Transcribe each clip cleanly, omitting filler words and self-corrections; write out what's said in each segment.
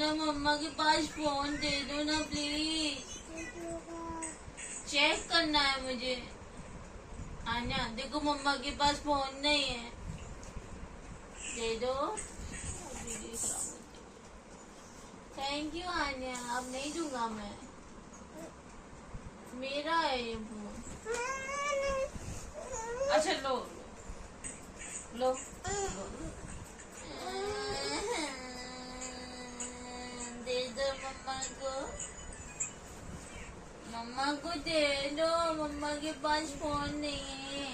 आन्या मम्मा के पास फोन दे दो ना प्लीज। चेक करना है मुझे। आन्या देखो मम्मा के पास फोन नहीं है, दे दो। थैंक यू आन्या, अब नहीं दूंगा मैं, मेरा है ये फोन। अच्छा लो लो, लो। दे दो मम्मा को, मम्मा को दे दो, मम्मा के पास फोन नहीं है।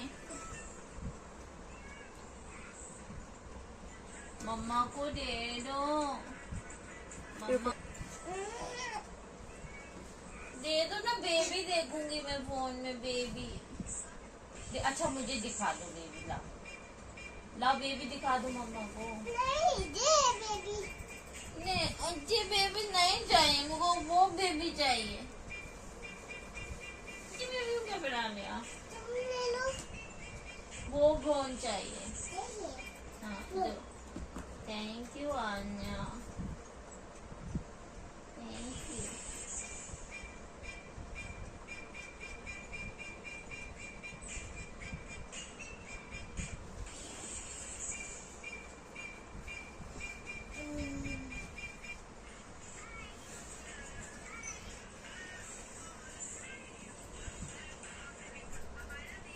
मम्मा को दे दो, मम्मा दे दो ना बेबी, देखूंगी मैं फोन में बेबी। अच्छा मुझे दिखा दो बेबी, ला ला बेबी दिखा दो मम्मा को। नहीं दे बेबी, नहीं अच्छी बेबी नहीं चाहिए मुझको, वो बेबी चाहिए। ये बेबी को क्या बना लिया, वो फोन चाहिए। हाँ दो। Thank you Anya, thank you.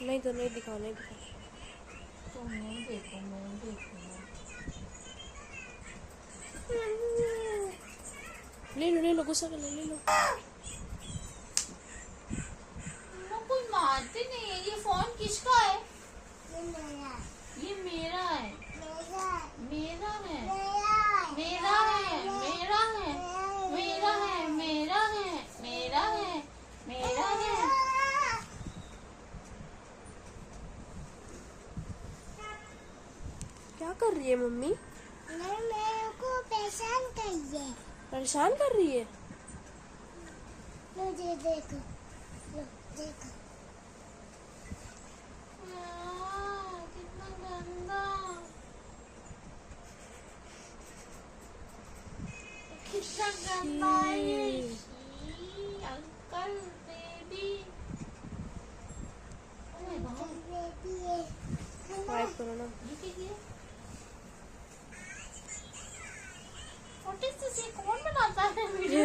नहीं तो नहीं दिखा, नहीं दिखा। तो नहीं देखो, मैं देखूंगा। ले लो गुस्सा कर ले लो। कोई मारते नहीं है। ये फोन किसका है? ये मेरा है, मेरा है, मेरा है, मेरा है, मेरा है, मेरा है, मेरा है, मेरा है। क्या कर रही है मम्मी? मेरे को परेशान कर रही है। परेशान कर रही है? मुझे देखो, लो देखो। कितना गंदा, कितना गंदा है ये। अंकल बेबी, बेबी है। वाइप करो ना। ये क्या है? What is this? ये कौन बनाता है वीडियो?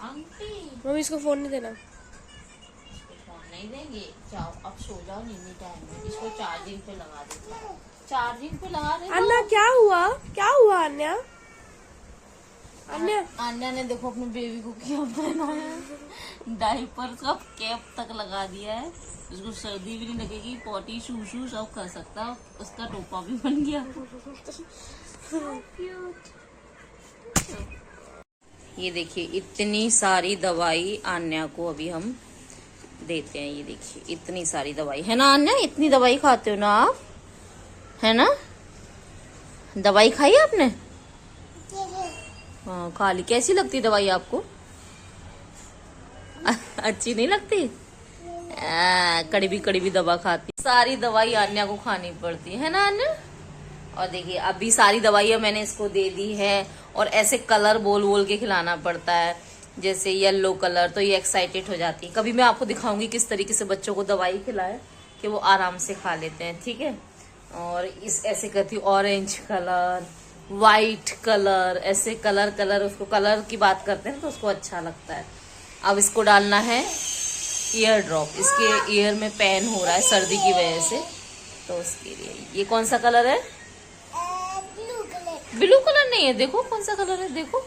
आंटी मम्मी इसको फोन नहीं देना। इसको फोन नहीं देंगे। जाओ अब सो जाओ, नींद टाइम में। इसको चार्जिंग पे लगा देते, चार्जिंग पे लगा दे। अन्या क्या हुआ, क्या हुआ अन्या? अन्या अन्या ने देखो अपने बेबी को क्या पहनाया, डायपर का कैप तक लगा दिया है। उसको सर्दी भी नहीं लगेगी, पॉटी शू सब कर सकता है। उसका टोपा भी बन गया। ये देखिए इतनी सारी दवाई आन्या को अभी हम देते हैं। ये देखिए इतनी सारी दवाई है ना आन्या, इतनी दवाई खाते हो ना आप, है ना? दवाई खाई आपने? हाँ खा ली। कैसी लगती दवाई आपको? अच्छी नहीं लगती? कड़वी कड़वी दवा खाती। सारी दवाई आन्या को खानी पड़ती है ना आन्या? और देखिए अभी सारी दवाइयाँ मैंने इसको दे दी है, और ऐसे कलर बोल बोल के खिलाना पड़ता है। जैसे येलो कलर, तो ये एक्साइटेड हो जाती है। कभी मैं आपको दिखाऊंगी किस तरीके से बच्चों को दवाई खिलाए कि वो आराम से खा लेते हैं, ठीक है? और इस ऐसे करती हूँ, ऑरेंज कलर, वाइट कलर, ऐसे कलर कलर, उसको कलर की बात करते हैं तो उसको अच्छा लगता है। अब इसको डालना है ईयर ड्रॉप। इसके ईयर में पेन हो रहा है सर्दी की वजह से, तो उसके लिए। ये कौन सा कलर है? ब्लू कलर नहीं है, देखो कौन सा कलर है, देखो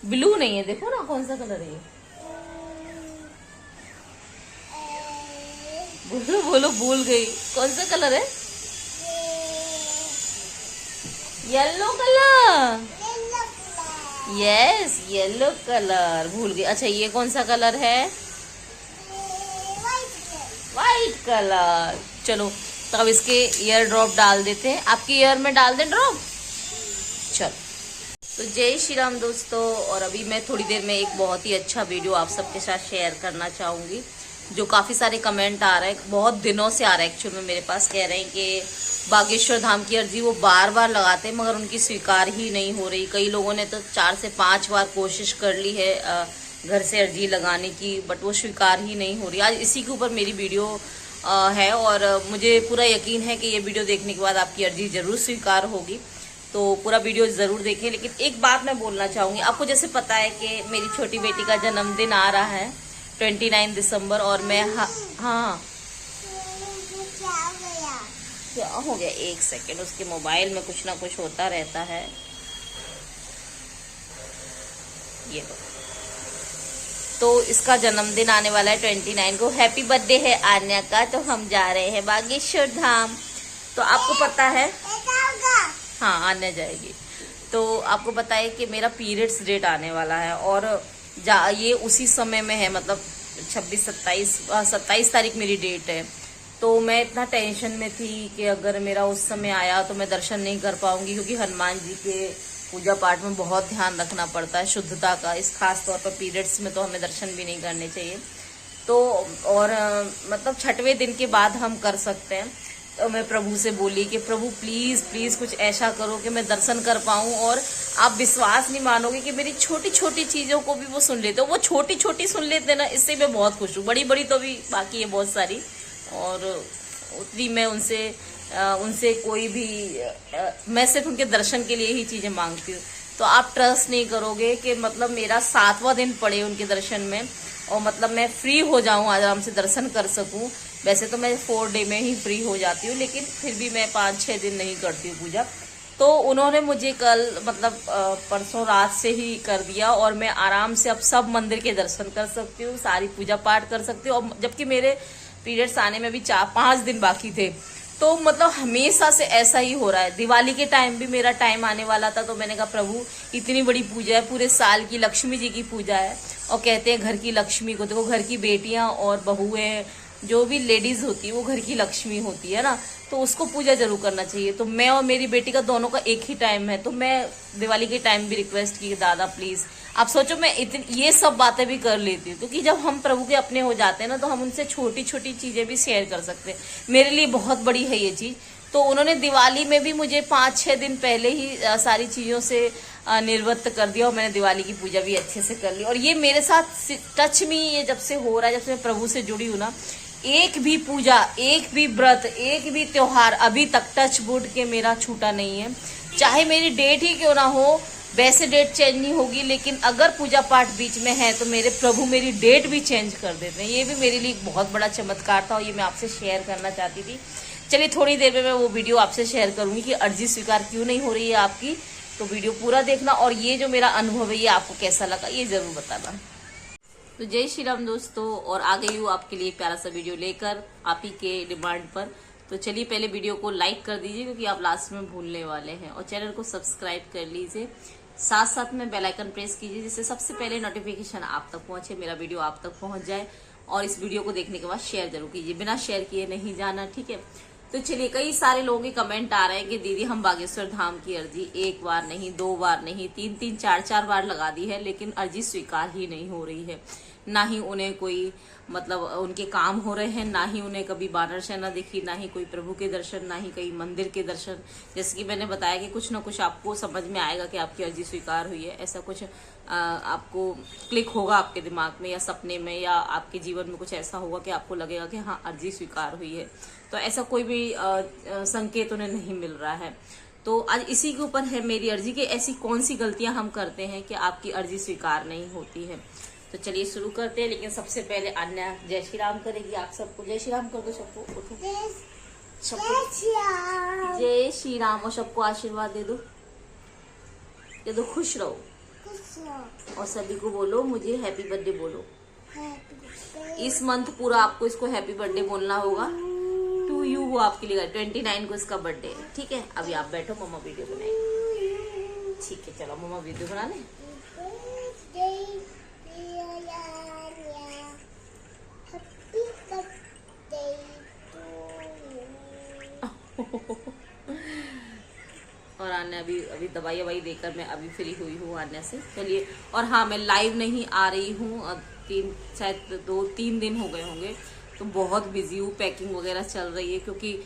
ब्लू नहीं है, देखो ना कौन सा कलर है ये। बोलो बोलो, भूल गई। कौन सा कलर है? Yellow colour. Yes yellow colour, भूल गई। अच्छा ये कौन सा कलर है? White colour. चलो तो अब इसके ईयर ड्रॉप डाल देते हैं। आपके ईयर में डाल दें ड्रॉप? चलो तो जय श्री राम दोस्तों। और अभी मैं थोड़ी देर में एक बहुत ही अच्छा वीडियो आप सबके साथ शेयर करना चाहूँगी। जो काफ़ी सारे कमेंट आ रहे हैं, बहुत दिनों से आ रहा है एक्चुअल में मेरे पास, कह रहे हैं कि बागेश्वर धाम की अर्जी वो बार बार लगाते हैं मगर उनकी स्वीकार ही नहीं हो रही। कई लोगों ने तो 4 से 5 बार कोशिश कर ली है घर से अर्जी लगाने की, बट वो स्वीकार ही नहीं हो रही। आज इसी के ऊपर मेरी वीडियो है और मुझे पूरा यकीन है कि ये वीडियो देखने के बाद आपकी अर्जी ज़रूर स्वीकार होगी, तो पूरा वीडियो ज़रूर देखें। लेकिन एक बात मैं बोलना चाहूँगी, आपको जैसे पता है कि मेरी छोटी बेटी का जन्मदिन आ रहा है 29 दिसंबर, और मैं हाँ क्या हो गया, एक सेकेंड, उसके मोबाइल में कुछ ना कुछ होता रहता है। ये लो, तो इसका जन्मदिन आने वाला है 29 को। हैप्पी बर्थडे है आन्या का। तो हम जा रहे हैं बागेश्वर धाम। तो आपको पता है, हाँ आन्या जाएगी। तो आपको पता है कि मेरा पीरियड्स डेट आने वाला है और ये उसी समय में है, मतलब 27 तारीख मेरी डेट है। तो मैं इतना टेंशन में थी कि अगर मेरा उस समय आया तो मैं दर्शन नहीं कर पाऊंगी, क्योंकि हनुमान जी के पूजा पाठ में बहुत ध्यान रखना पड़ता है शुद्धता का, इस खास तौर पर पीरियड्स में तो हमें दर्शन भी नहीं करने चाहिए। तो और मतलब 6वें दिन के बाद हम कर सकते हैं। तो मैं प्रभु से बोली कि प्रभु प्लीज़ प्लीज़ कुछ ऐसा करो कि मैं दर्शन कर पाऊँ। और आप विश्वास नहीं मानोगे कि मेरी छोटी छोटी चीज़ों को भी वो सुन लेते, वो छोटी छोटी सुन लेते ना, इससे मैं बहुत खुश हूँ। बड़ी बड़ी तो भी बाकी है बहुत सारी, और उतनी मैं उनसे कोई भी मैं सिर्फ उनके दर्शन के लिए ही चीज़ें मांगती हूँ। तो आप ट्रस्ट नहीं करोगे कि मतलब मेरा 7वां दिन पड़े उनके दर्शन में, और मतलब मैं फ्री हो जाऊँ, आराम से दर्शन कर सकूँ। वैसे तो मैं 4 डे में ही फ्री हो जाती हूँ, लेकिन फिर भी मैं 5-6 दिन नहीं करती हूँ पूजा। तो उन्होंने मुझे कल मतलब परसों रात से ही कर दिया, और मैं आराम से अब सब मंदिर के दर्शन कर सकती हूँ, सारी पूजा पाठ कर सकती हूँ। और जबकि मेरे पीरियड्स आने में भी 4-5 दिन बाकी थे। तो मतलब हमेशा से ऐसा ही हो रहा है। दिवाली के टाइम भी मेरा टाइम आने वाला था, तो मैंने कहा प्रभु इतनी बड़ी पूजा है, पूरे साल की लक्ष्मी जी की पूजा है, और कहते हैं घर की लक्ष्मी को, देखो घर की बेटियां और बहुएं जो भी लेडीज होती है वो घर की लक्ष्मी होती है ना, तो उसको पूजा जरूर करना चाहिए। तो मैं और मेरी बेटी का दोनों का एक ही टाइम है, तो मैं दिवाली के टाइम भी रिक्वेस्ट की दादा प्लीज, आप सोचो मैं इतनी ये सब बातें भी कर लेती हूँ, क्योंकि जब हम प्रभु के अपने हो जाते हैं ना, तो हम उनसे छोटी छोटी चीजें भी शेयर कर सकते हैं। मेरे लिए बहुत बड़ी है ये चीज। तो उन्होंने दिवाली में भी मुझे 5-6 दिन पहले ही सारी चीजों से निर्वृत्त कर दिया, और मैंने दिवाली की पूजा भी अच्छे से कर ली। और ये मेरे साथ टच में ये जब से हो रहा है, जब से मैं प्रभु से जुड़ी हूँ ना, एक भी पूजा, एक भी व्रत, एक भी त्योहार अभी तक टच वुड के मेरा छूटा नहीं है। चाहे मेरी डेट ही क्यों ना हो, वैसे डेट चेंज नहीं होगी, लेकिन अगर पूजा पाठ बीच में है तो मेरे प्रभु मेरी डेट भी चेंज कर देते हैं। ये भी मेरे लिए बहुत बड़ा चमत्कार था, और ये मैं आपसे शेयर करना चाहती थी। चलिए थोड़ी देर में मैं वो वीडियो आपसे शेयर करूंगी कि अर्जी स्वीकार क्यों नहीं हो रही है आपकी। तो वीडियो पूरा देखना, और ये जो मेरा अनुभव है ये आपको कैसा लगा ये जरूर बताना। तो जय श्री राम दोस्तों, और आ गई हूँ आपके लिए प्यारा सा वीडियो लेकर, आप ही के डिमांड पर। तो चलिए पहले वीडियो को लाइक कर दीजिए, क्योंकि आप लास्ट में भूलने वाले हैं, और चैनल को सब्सक्राइब कर लीजिए, साथ साथ में बेल आइकन प्रेस कीजिए, जिससे सबसे पहले नोटिफिकेशन आप तक पहुंचे, मेरा वीडियो आप तक पहुंच जाए। और इस वीडियो को देखने के बाद शेयर जरूर कीजिए, बिना शेयर किए नहीं जाना, ठीक है। तो चलिए, कई सारे लोगों के कमेंट आ रहे हैं कि दीदी हम बागेश्वर धाम की अर्जी 1 बार नहीं, 2 बार नहीं, 3-3, 4-4 बार लगा दी है, लेकिन अर्जी स्वीकार ही नहीं हो रही है। ना ही उन्हें कोई मतलब उनके काम हो रहे हैं, ना ही उन्हें कभी वानर सेना दिखी, ना ही कोई प्रभु के दर्शन, ना ही कहीं मंदिर के दर्शन। जैसे कि मैंने बताया कि कुछ ना कुछ आपको समझ में आएगा कि आपकी अर्जी स्वीकार हुई है, ऐसा कुछ आपको क्लिक होगा आपके दिमाग में, या सपने में, या आपके जीवन में कुछ ऐसा होगा कि आपको लगेगा कि हाँ अर्जी स्वीकार हुई है। तो ऐसा कोई भी संकेत उन्हें नहीं मिल रहा है। तो आज इसी के ऊपर है मेरी अर्जी कि ऐसी कौन सी गलतियां हम करते हैं कि आपकी अर्जी स्वीकार नहीं होती है। तो चलिए शुरू करते हैं, लेकिन सबसे पहले अन्या जय श्री राम करेगी। आप सबको जय श्री राम कर दो, सबको उठो, जय श्री राम, और सबको आशीर्वाद दे दो, खुश रहो, और सभी को बोलो मुझे हैप्पी बर्थडे बोलो। इस मंथ पूरा आपको इसको हैप्पी बर्थडे बोलना होगा। टू यू वो आपके लिए 29 को इसका बर्थडे है, ठीक है। अभी आप बैठो, मम्मा वीडियो बनाएंगे, ठीक है। चलो मम्मा वीडियो बना ले। और आने अभी दवाई देकर मैं अभी फ्री हुई हूँ आने से। चलिए, और हाँ मैं लाइव नहीं आ रही हूँ शायद 2-3 दिन हो गए होंगे, तो बहुत बिजी हूँ। पैकिंग वगैरह चल रही है क्योंकि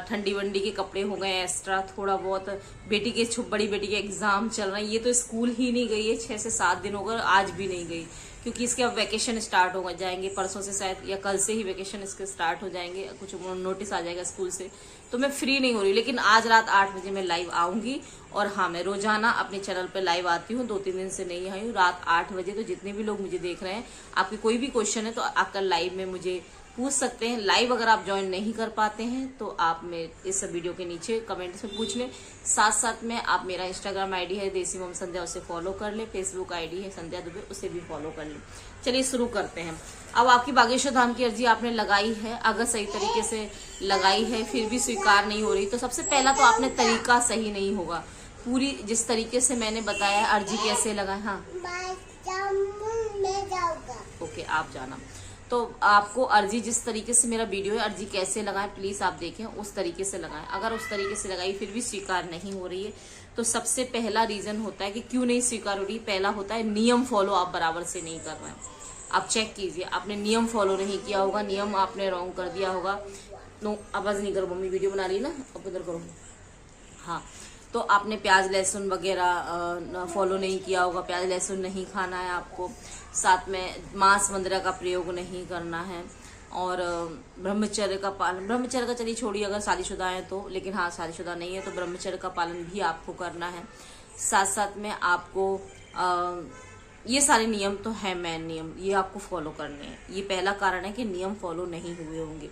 ठंडी वंडी के कपड़े हो गए एक्स्ट्रा, थोड़ा बहुत बेटी के बड़ी बेटी के एग्जाम चल रहे हैं। ये तो स्कूल ही नहीं गई है, 6 से 7 दिन हो गए, आज भी नहीं गई क्योंकि इसके अब वैकेशन स्टार्ट हो जाएंगे परसों से शायद, या कल से ही वैकेशन इसके स्टार्ट हो जाएंगे, कुछ नोटिस आ जाएगा स्कूल से, तो मैं फ्री नहीं हो रही। लेकिन आज रात 8 बजे मैं लाइव आऊंगी। और हाँ, मैं रोजाना अपने चैनल पे लाइव आती हूँ, 2-3 दिन से नहीं आई हूँ, रात 8 बजे। तो जितने भी लोग मुझे देख रहे हैं, आपके कोई भी क्वेश्चन है तो आकर लाइव में मुझे पूछ सकते हैं। लाइव अगर आप ज्वाइन नहीं कर पाते हैं तो आप में इस वीडियो के नीचे कमेंट्स में पूछ लें। साथ साथ में आप मेरा इंस्टाग्राम आईडी है देसी मॉम संध्या, उसे फॉलो कर ले। फेसबुक आईडी है संध्या दुबे, उसे भी फॉलो कर ले। चलिए शुरू करते हैं। अब आपकी बागेश्वर धाम की अर्जी आपने लगाई है, अगर सही तरीके से लगाई है फिर भी स्वीकार नहीं हो रही, तो सबसे पहला तो आपने तरीका सही नहीं होगा। पूरी जिस तरीके से मैंने बताया अर्जी कैसे लगाए। हाँ मैं जाऊंगा। ओके, आप जाना। तो आपको अर्जी जिस तरीके से मेरा वीडियो है अर्जी कैसे लगाएं प्लीज आप देखें, उस तरीके से लगाएं। अगर उस तरीके से लगाई फिर भी स्वीकार नहीं हो रही है, तो सबसे पहला रीजन होता है कि क्यों नहीं स्वीकार हो रही। पहला होता है नियम फॉलो आप बराबर से नहीं कर रहे हैं। आप चेक कीजिए, आपने नियम फॉलो नहीं किया होगा, नियम आपने रॉन्ग कर दिया होगा। नो, आवाज नहीं करो, मम्मी वीडियो बना रही है ना, अब उधर करो। हाँ, तो आपने प्याज लहसुन वगैरह फॉलो नहीं किया होगा, प्याज लहसुन नहीं खाना है आपको। साथ में मांस वगैरह का प्रयोग नहीं करना है, और ब्रह्मचर्य का पालन, ब्रह्मचर्य का चलिए छोड़िए अगर शादीशुदा है तो, लेकिन हाँ शादीशुदा नहीं है तो ब्रह्मचर्य का पालन भी आपको करना है। साथ साथ में आपको ये सारे नियम तो है, मेन नियम ये आपको फॉलो करने हैं। ये पहला कारण है कि नियम फॉलो नहीं हुए होंगे।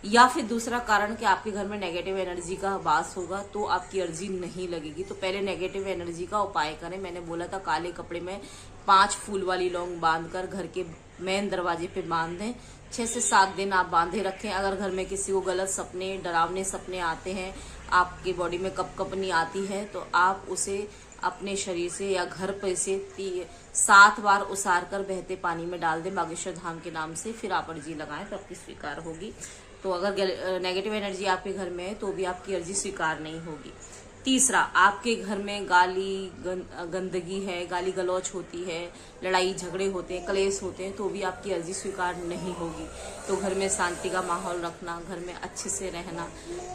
या फिर दूसरा कारण कि आपके घर में नेगेटिव एनर्जी का वास होगा, तो आपकी अर्जी नहीं लगेगी। तो पहले नेगेटिव एनर्जी का उपाय करें। मैंने बोला था काले कपड़े में 5 फूल वाली लौंग बांधकर घर के मेन दरवाजे पे बांध दें। 6 से 7 दिन आप बांधे रखें। अगर घर में किसी को गलत सपने, डरावने सपने आते हैं, आपके बॉडी में कपकपनी आती है, तो आप उसे अपने शरीर से या घर पर से 7 बार उसार कर बहते पानी में डाल दें बागेश्वर धाम के नाम से, फिर आप अर्जी लगाएं तो आपकी स्वीकार होगी। तो अगर नेगेटिव एनर्जी आपके घर में है तो भी आपकी अर्जी स्वीकार नहीं होगी। तीसरा, आपके घर में गंदगी है, गाली गलौच होती है, लड़ाई झगड़े होते हैं, क्लेश होते हैं, तो भी आपकी अर्जी स्वीकार नहीं होगी। तो घर में शांति का माहौल रखना, घर में अच्छे से रहना,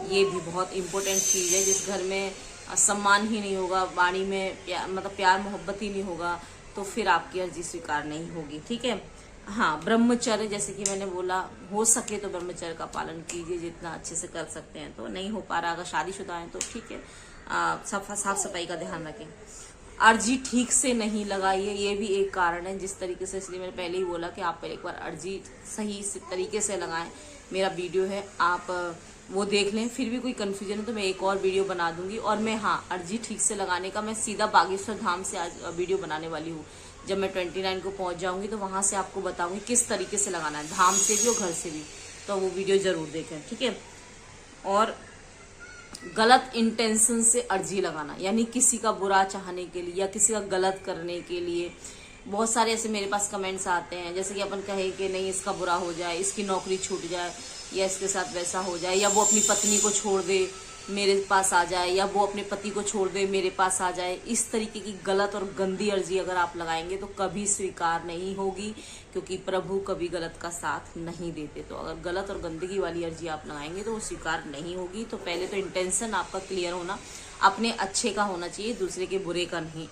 ये भी बहुत इंपॉर्टेंट चीज है। जिस घर में सम्मान ही नहीं होगा, वाणी में मतलब प्यार मोहब्बत ही नहीं होगा, तो फिर आपकी अर्जी स्वीकार नहीं होगी। ठीक है। हाँ, ब्रह्मचर्य जैसे कि मैंने बोला, हो सके तो ब्रह्मचर्य का पालन कीजिए जितना अच्छे से कर सकते हैं। तो नहीं हो पा रहा, अगर शादीशुदा है तो ठीक है, साफ सफाई का ध्यान रखें। अर्जी ठीक से नहीं लगाइए, ये भी एक कारण है जिस तरीके से, इसलिए मैंने पहले ही बोला कि आप पहले एक बार अर्जी सही तरीके से लगाएं। मेरा वीडियो है, आप वो देख लें। फिर भी कोई कंफ्यूजन है तो मैं एक और वीडियो बना दूंगी। और मैं हाँ, अर्जी ठीक से लगाने का मैं सीधा बागेश्वर धाम से आज वीडियो बनाने वाली हूँ। जब मैं 29 को पहुंच जाऊंगी तो वहां से आपको बताऊंगी किस तरीके से लगाना है, धाम से भी और घर से भी। तो वो वीडियो जरूर देखें, ठीक है। और गलत इंटेंशन से अर्जी लगाना, यानी किसी का बुरा चाहने के लिए या किसी का गलत करने के लिए। बहुत सारे ऐसे मेरे पास कमेंट्स आते हैं, जैसे कि अपन कहे कि नहीं इसका बुरा हो जाए, इसकी नौकरी छूट जाए, या इसके साथ वैसा हो जाए, या वो अपनी पत्नी को छोड़ दे मेरे पास आ जाए, या वो अपने पति को छोड़ दे मेरे पास आ जाए। इस तरीके की गलत और गंदी अर्जी अगर आप लगाएंगे तो कभी स्वीकार नहीं होगी, क्योंकि प्रभु कभी गलत का साथ नहीं देते। तो अगर गलत और गंदगी वाली अर्जी आप लगाएंगे तो वो स्वीकार नहीं होगी। तो पहले तो इंटेंशन आपका क्लियर होना, अपने अच्छे का होना चाहिए, दूसरे के बुरे का नहीं।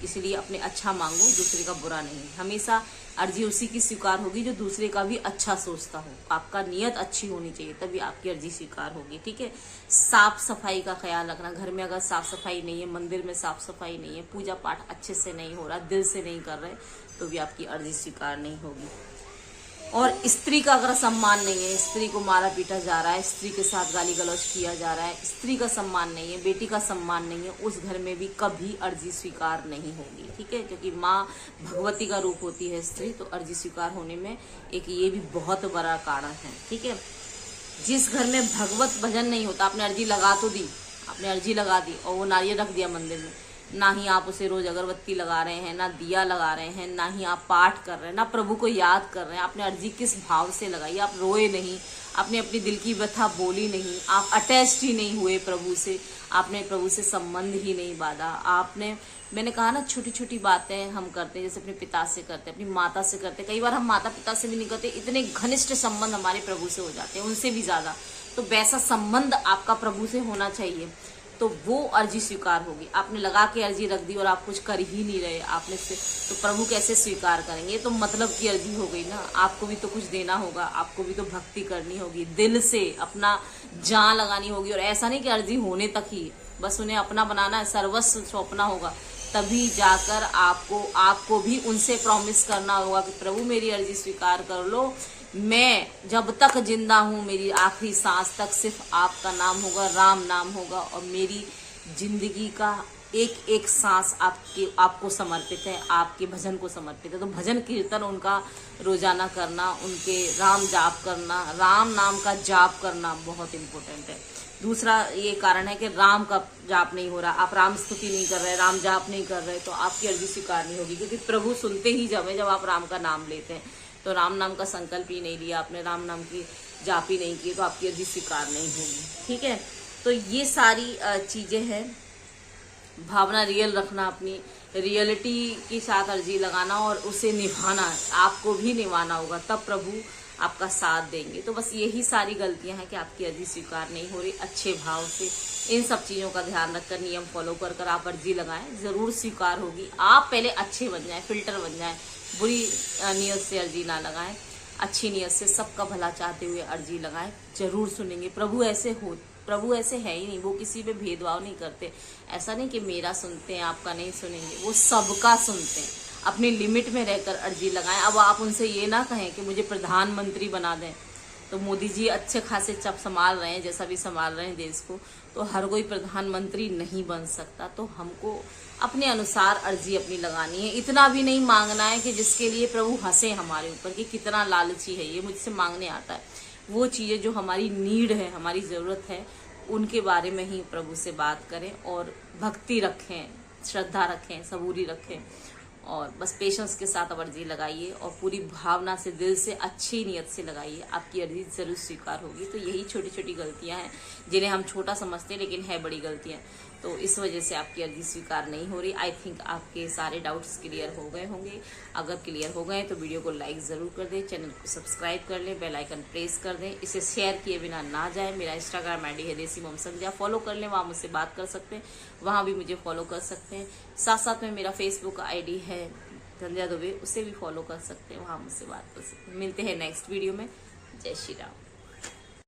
इसलिए अपने अच्छा मांगो, दूसरे का बुरा नहीं। हमेशा अर्जी उसी की स्वीकार होगी जो दूसरे का भी अच्छा सोचता हो। आपका नियत अच्छी होनी चाहिए, तभी आपकी अर्जी स्वीकार होगी। ठीक है। साफ सफाई का ख्याल रखना। घर में अगर साफ सफाई नहीं है, मंदिर में साफ सफाई नहीं है, पूजा पाठ अच्छे से नहीं हो रहा, दिल से नहीं कर रहे, तो भी आपकी अर्जी स्वीकार नहीं होगी। और स्त्री का अगर सम्मान नहीं है, स्त्री को मारा पीटा जा रहा है, स्त्री के साथ गाली गलौज किया जा रहा है, स्त्री का सम्मान नहीं है, बेटी का सम्मान नहीं है, उस घर में भी कभी अर्जी स्वीकार नहीं होगी। ठीक है। क्योंकि माँ भगवती का रूप होती है स्त्री, तो अर्जी स्वीकार होने में एक ये भी बहुत बड़ा कारण है। ठीक है। जिस घर में भगवत भजन नहीं होता, आपने अर्जी लगा तो दी, आपने अर्जी लगा दी और वो नारियल रख दिया मंदिर में, ना ही आप उसे रोज अगरबत्ती लगा रहे हैं, ना दिया लगा रहे हैं, ना ही आप पाठ कर रहे हैं, ना प्रभु को याद कर रहे हैं। आपने अर्जी किस भाव से लगाई? आप रोए नहीं, आपने अपनी दिल की व्यथा बोली नहीं, आप अटैच्ड ही नहीं हुए प्रभु से, आपने प्रभु से संबंध ही नहीं बांधा। आपने, मैंने कहा ना, छोटी छोटी बातें हम करते हैं, जैसे अपने पिता से करते हैं, अपनी माता से करते हैं, कई बार हम माता पिता से भी नहीं करते, इतने घनिष्ठ संबंध हमारे प्रभु से हो जाते हैं, उनसे भी ज्यादा। तो वैसा संबंध आपका प्रभु से होना चाहिए, तो वो अर्जी स्वीकार होगी। आपने लगा के अर्जी रख दी और आप कुछ कर ही नहीं रहे आपने से, तो प्रभु कैसे स्वीकार करेंगे? तो मतलब की अर्जी हो गई ना। आपको भी तो कुछ देना होगा, आपको भी तो भक्ति करनी होगी, दिल से अपना जान लगानी होगी। और ऐसा नहीं कि अर्जी होने तक ही बस उन्हें अपना बनाना है, सर्वस्व सौंपना होगा, तभी जाकर आपको भी उनसे प्रॉमिस करना होगा कि प्रभु मेरी अर्जी स्वीकार कर लो, मैं जब तक जिंदा हूँ, मेरी आखिरी सांस तक सिर्फ आपका नाम होगा, राम नाम होगा, और मेरी जिंदगी का एक एक सांस आपको समर्पित है, आपके भजन को समर्पित है। तो भजन कीर्तन उनका रोजाना करना, उनके राम जाप करना, राम नाम का जाप करना बहुत इम्पोर्टेंट है। दूसरा ये कारण है कि राम का जाप नहीं हो रहा, आप राम स्तुति नहीं कर रहे, राम जाप नहीं कर रहे, तो आपकी अर्जी स्वीकार नहीं होगी, क्योंकि प्रभु सुनते ही जब आप राम का नाम लेते हैं। तो राम नाम का संकल्प ही नहीं लिया आपने, राम नाम की जाप ही नहीं की, तो आपकी अर्जी स्वीकार नहीं होगी। ठीक है, तो ये सारी चीजें हैं। भावना रियल रखना, अपनी रियलिटी के साथ अर्जी लगाना और उसे निभाना, आपको भी निभाना होगा, तब प्रभु आपका साथ देंगे। तो बस यही सारी गलतियां हैं कि आपकी अर्जी स्वीकार नहीं हो रही। अच्छे भाव से इन सब चीजों का ध्यान रखकर, नियम फॉलो कर आप अर्जी लगाएं, जरूर स्वीकार होगी। आप पहले अच्छे बन जाएं, फिल्टर बन जाएं, बुरी नियत से अर्जी ना लगाएं, अच्छी नियत से सबका भला चाहते हुए अर्जी लगाएं, जरूर सुनेंगे। प्रभु ऐसे है ही नहीं, वो किसी पे भेदभाव नहीं करते। ऐसा नहीं कि मेरा सुनते हैं आपका नहीं सुनेंगे, वो सबका सुनते हैं। अपनी लिमिट में रहकर अर्जी लगाएं। अब आप उनसे ये ना कहें कि मुझे प्रधानमंत्री बना दें, तो मोदी जी अच्छे खासे चप संभाल रहे हैं, जैसा भी संभाल रहे हैं देश को, तो हर कोई प्रधानमंत्री नहीं बन सकता। तो हमको अपने अनुसार अर्जी अपनी लगानी है। इतना भी नहीं मांगना है कि जिसके लिए प्रभु हंसे हमारे ऊपर कि कितना लालची है ये, मुझसे मांगने आता है। वो चीजें जो हमारी नीड है, हमारी जरूरत है, उनके बारे में ही प्रभु से बात करें, और भक्ति रखें, श्रद्धा रखें, सबूरी रखें, और बस पेशेंस के साथ अर्जी लगाइए, और पूरी भावना से, दिल से, अच्छी नियत से लगाइए, आपकी अर्जी जरूर स्वीकार होगी। तो यही छोटी छोटी गलतियां हैं जिन्हें हम छोटा समझते हैं, लेकिन है बड़ी गलतियां। तो इस वजह से आपकी अर्जी स्वीकार नहीं हो रही। आई थिंक आपके सारे डाउट्स क्लियर हो गए होंगे। अगर क्लियर हो गए तो वीडियो को लाइक ज़रूर कर दें, चैनल को सब्सक्राइब कर लें, बेल आइकन प्रेस कर दें, इसे शेयर किए बिना ना जाए। मेरा इंस्टाग्राम ID है देसी मॉम संध्या, फॉलो कर लें, वहाँ मुझसे बात कर सकते हैं, वहाँ भी मुझे फॉलो कर सकते हैं। साथ साथ में मेरा फेसबुक ID है संध्या दुबे, उसे भी फॉलो कर सकते हैं, वहाँ मुझसे बात कर सकते हैं। मिलते हैं नेक्स्ट वीडियो में। जय श्री राम।